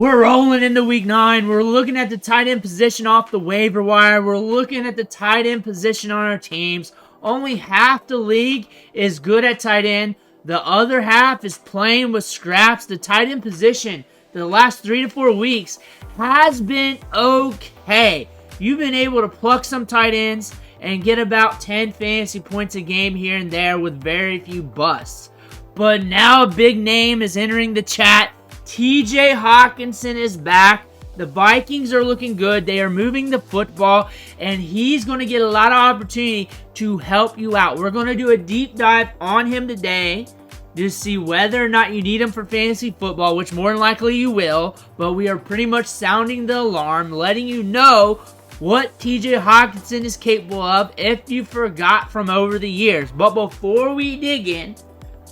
We're rolling into week 9. We're looking at the tight end position off the waiver wire. We're looking at the tight end position on our teams. Only half the league is good at tight end. The other half is playing with scraps. The tight end position the last 3 to 4 weeks has been okay. You've been able to pluck some tight ends and get about 10 fantasy points a game here and there with very few busts. But now a big name is entering the chat. TJ Hockenson is back. The Vikings are looking good. They are moving the football, and he's going to get a lot of opportunity to help you out. We're going to do a deep dive on him today to see whether or not you need him for fantasy football, which more than likely you will. But we are pretty much sounding the alarm, letting you know what TJ Hockenson is capable of if you forgot from over the years. But before we dig in,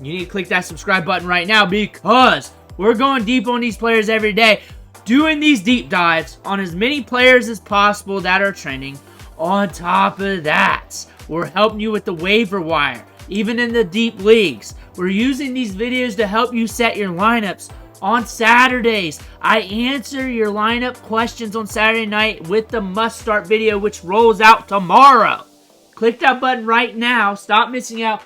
you need to click that subscribe button right now because we're going deep on these players every day, doing these deep dives on as many players as possible that are trending. On top of that, we're helping you with the waiver wire, even in the deep leagues. We're using these videos to help you set your lineups. On Saturdays, I answer your lineup questions on Saturday night with the must-start video, which rolls out tomorrow. Click that button right now. Stop missing out.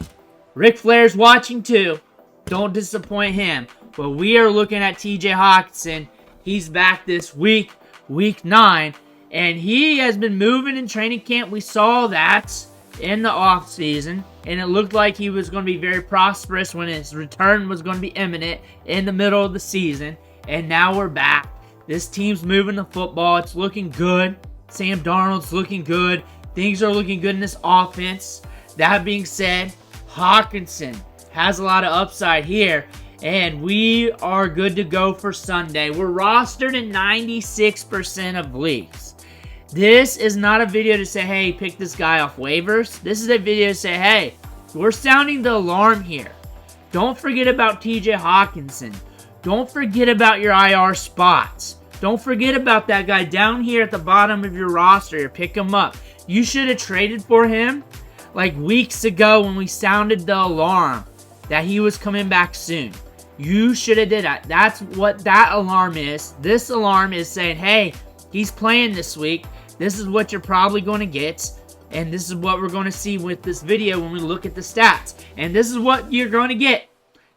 Ric Flair's watching too. Don't disappoint him. But we are looking at TJ Hockenson. He's back this week, week 9. And he has been moving in training camp. We saw that in the offseason. And it looked like he was going to be very prosperous when his return was going to be imminent in the middle of the season. And now we're back. This team's moving the football. It's looking good. Sam Darnold's looking good. Things are looking good in this offense. That being said, Hockenson has a lot of upside here. And we are good to go for Sunday. We're rostered in 96% of leagues. This is not a video to say, hey, pick this guy off waivers. This is a video to say, hey, we're sounding the alarm here. Don't forget about TJ Hockenson. Don't forget about your IR spots. Don't forget about that guy down here at the bottom of your roster. Pick him up. You should have traded for him like weeks ago when we sounded the alarm that he was coming back soon. You should have did that. That's what that alarm is. This alarm is saying, hey, he's playing this week. This is what you're probably going to get. And this is what we're going to see with this video when we look at the stats. And this is what you're going to get.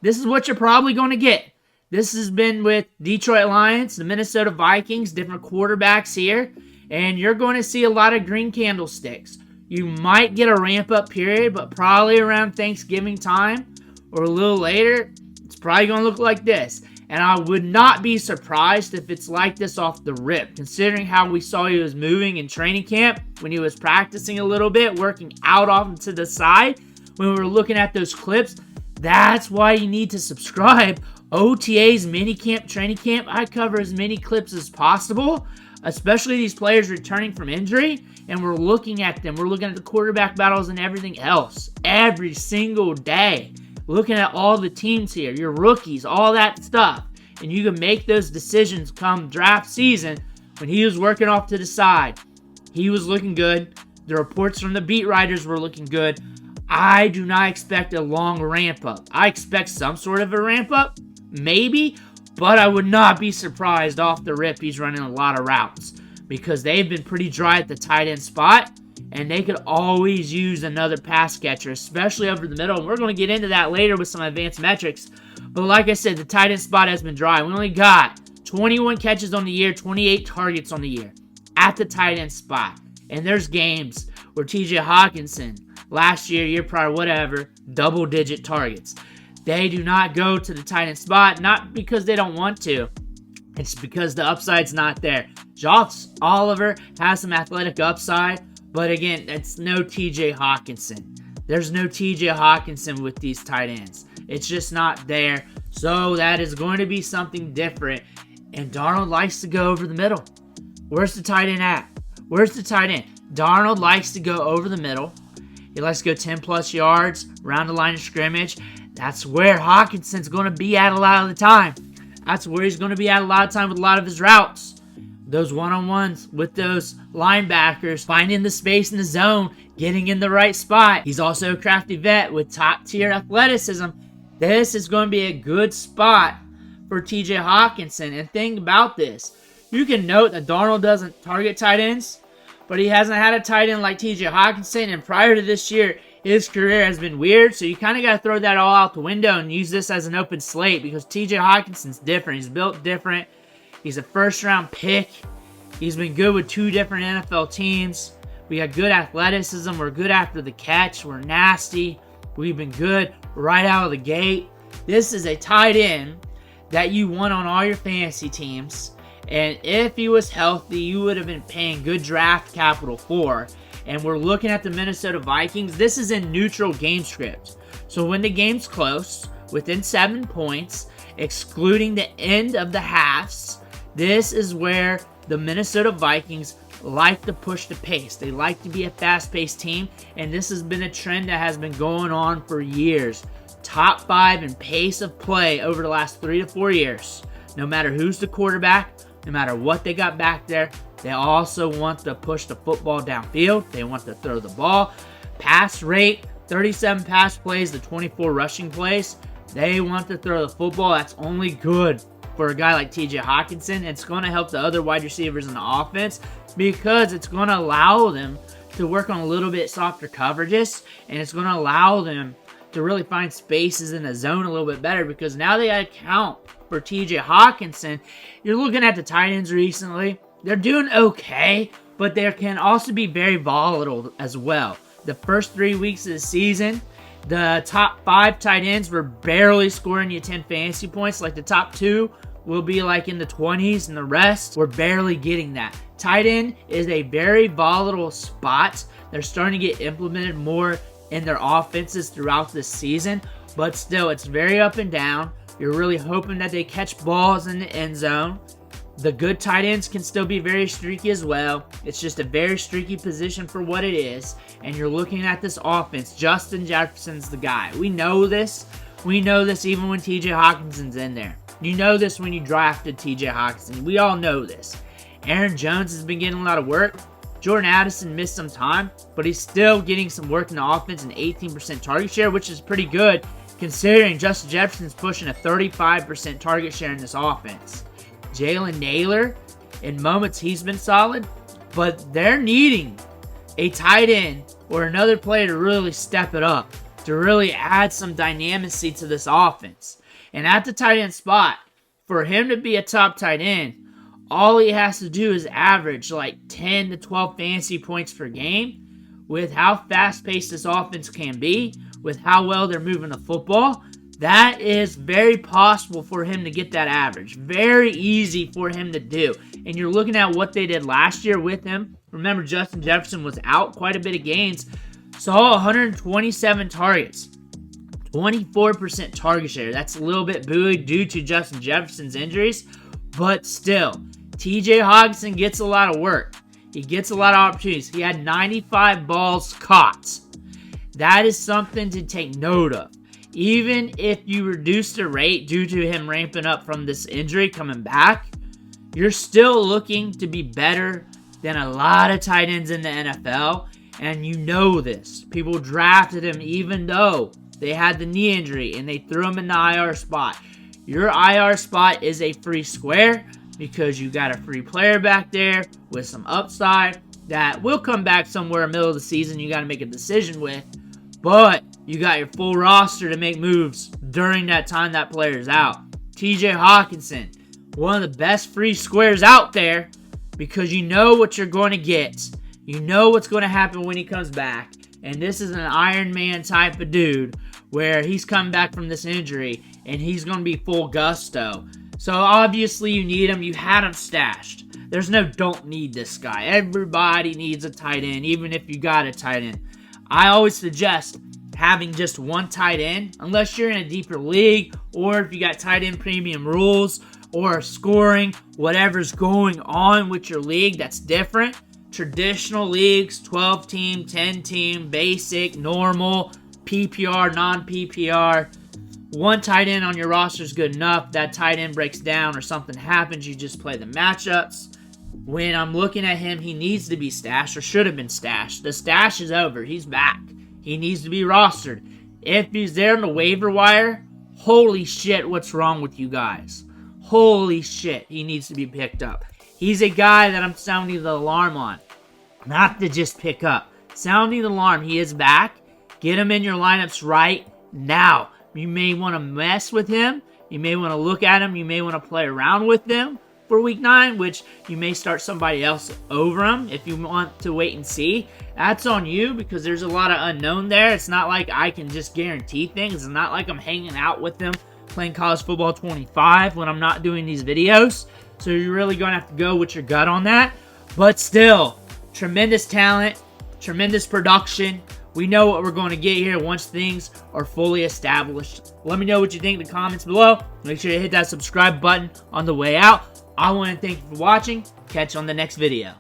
This is what you're probably going to get. This has been with Detroit Lions, the Minnesota Vikings, different quarterbacks here. And you're going to see a lot of green candlesticks. You might get a ramp-up period, but probably around Thanksgiving time or a little later, it's probably going to look like this. And I would not be surprised if it's like this off the rip, considering how we saw he was moving in training camp when he was practicing a little bit, working out off to the side. When we were looking at those clips, that's why you need to subscribe. OTAs, minicamp, training camp, I cover as many clips as possible, especially these players returning from injury. And we're looking at them. We're looking at the quarterback battles and everything else every single day. Looking at all the teams here, your rookies, all that stuff. And you can make those decisions come draft season. When he was working off to the side, he was looking good. The reports from the beat writers were looking good. I do not expect a long ramp up. I expect some sort of a ramp up, maybe, but I would not be surprised off the rip he's running a lot of routes because they've been pretty dry at the tight end spot. And they could always use another pass catcher, especially over the middle. And we're going to get into that later with some advanced metrics. But like I said, the tight end spot has been dry. We only got 21 catches on the year, 28 targets on the year at the tight end spot. And there's games where TJ Hockenson, last year prior, whatever, double-digit targets. They do not go to the tight end spot, not because they don't want to. It's because the upside's not there. Josh Oliver has some athletic upside. But again, it's no TJ Hockenson. There's no TJ Hockenson with these tight ends. It's just not there. So that is going to be something different. And Darnold likes to go over the middle. Where's the tight end at? Where's the tight end? Darnold likes to go over the middle. He likes to go 10 plus yards around the line of scrimmage. That's where Hockenson's going to be at a lot of the time. That's where he's going to be at a lot of time with a lot of his routes. Those one-on-ones with those linebackers, finding the space in the zone, getting in the right spot. He's also a crafty vet with top-tier athleticism. This is going to be a good spot for TJ Hockenson. And think about this. You can note that Darnold doesn't target tight ends, but he hasn't had a tight end like TJ Hockenson. And prior to this year, his career has been weird. So you kind of got to throw that all out the window and use this as an open slate because TJ Hockenson's different. He's built different. He's a first-round pick. He's been good with 2 different NFL teams. We got good athleticism. We're good after the catch. We're nasty. We've been good right out of the gate. This is a tight end that you want on all your fantasy teams. And if he was healthy, you would have been paying good draft capital for. And we're looking at the Minnesota Vikings. This is in neutral game script. So when the game's close, within 7 points, excluding the end of the halves, this is where the Minnesota Vikings like to push the pace. They like to be a fast-paced team, and this has been a trend that has been going on for years. Top 5 in pace of play over the last 3 to 4 years. No matter who's the quarterback, no matter what they got back there, they also want to push the football downfield. They want to throw the ball. Pass rate, 37 pass plays to 24 rushing plays. They want to throw the football. That's only good for a guy like TJ Hockenson. It's going to help the other wide receivers in the offense because it's going to allow them to work on a little bit softer coverages, and it's going to allow them to really find spaces in the zone a little bit better because now they got to account for TJ Hockenson. You're looking at the tight ends recently. They're doing okay, but they can also be very volatile as well. The first 3 weeks of the season, the top 5 tight ends were barely scoring you 10 fantasy points. Like the top 2 will be like in the 20s, and the rest we're barely getting that. Tight end is a very volatile spot. They're starting to get implemented more in their offenses throughout this season, but still, it's very up and down. You're really hoping that they catch balls in the end zone. The good tight ends can still be very streaky as well. It's just a very streaky position for what it is. And you're looking at this offense. Justin Jefferson's the guy. We know this. We know this even when TJ Hockenson's in there. You know this when you drafted TJ Hockenson. We all know this. Aaron Jones has been getting a lot of work. Jordan Addison missed some time, but he's still getting some work in the offense, an 18% target share, which is pretty good considering Justin Jefferson's pushing a 35% target share in this offense. Jalen Naylor, in moments he's been solid, but they're needing a tight end or another player to really step it up, to really add some dynamicy to this offense. And at the tight end spot, for him to be a top tight end, all he has to do is average like 10 to 12 fantasy points per game. With how fast-paced this offense can be, with how well they're moving the football, that is very possible for him to get that average. Very easy for him to do. And you're looking at what they did last year with him. Remember, Justin Jefferson was out quite a bit of games. Saw 127 targets. 24% target share. That's a little bit buoyed due to Justin Jefferson's injuries. But still, TJ Hockenson gets a lot of work. He gets a lot of opportunities. He had 95 balls caught. That is something to take note of. Even if you reduce the rate due to him ramping up from this injury coming back, you're still looking to be better than a lot of tight ends in the NFL. And you know this. People drafted him even though they had the knee injury and they threw him in the IR spot. Your IR spot is a free square because you got a free player back there with some upside that will come back somewhere in the middle of the season you got to make a decision with. But you got your full roster to make moves during that time that player's out. TJ Hockenson, one of the best free squares out there because you know what you're going to get. You know what's going to happen when he comes back. And this is an Iron Man type of dude where he's coming back from this injury and he's going to be full gusto. So obviously you need him. You had him stashed. There's no don't need this guy. Everybody needs a tight end, even if you got a tight end. I always suggest having just one tight end, unless you're in a deeper league, or if you got tight end premium rules, or scoring, whatever's going on with your league that's different. Traditional leagues, 12-team, 10-team, basic, normal, PPR, non-PPR. One tight end on your roster is good enough. That tight end breaks down or something happens, you just play the matchups. When I'm looking at him, he needs to be stashed or should have been stashed. The stash is over. He's back. He needs to be rostered. If he's there on the waiver wire, holy shit, what's wrong with you guys? holy shit, he needs to be picked up. He's a guy that I'm sounding the alarm on. Not to just pick up. Sounding the alarm. He is back. Get him in your lineups right now. You may want to mess with him. You may want to look at him. You may want to play around with them for week 9, which you may start somebody else over him if you want to wait and see. That's on you because there's a lot of unknown there. It's not like I can just guarantee things. It's not like I'm hanging out with them playing college football 25 when I'm not doing these videos. So you're really going to have to go with your gut on that. But still, tremendous talent, tremendous production. We know what we're going to get here once things are fully established. Let me know what you think in the comments below. Make sure to hit that subscribe button on the way out. I want to thank you for watching. Catch you on the next video.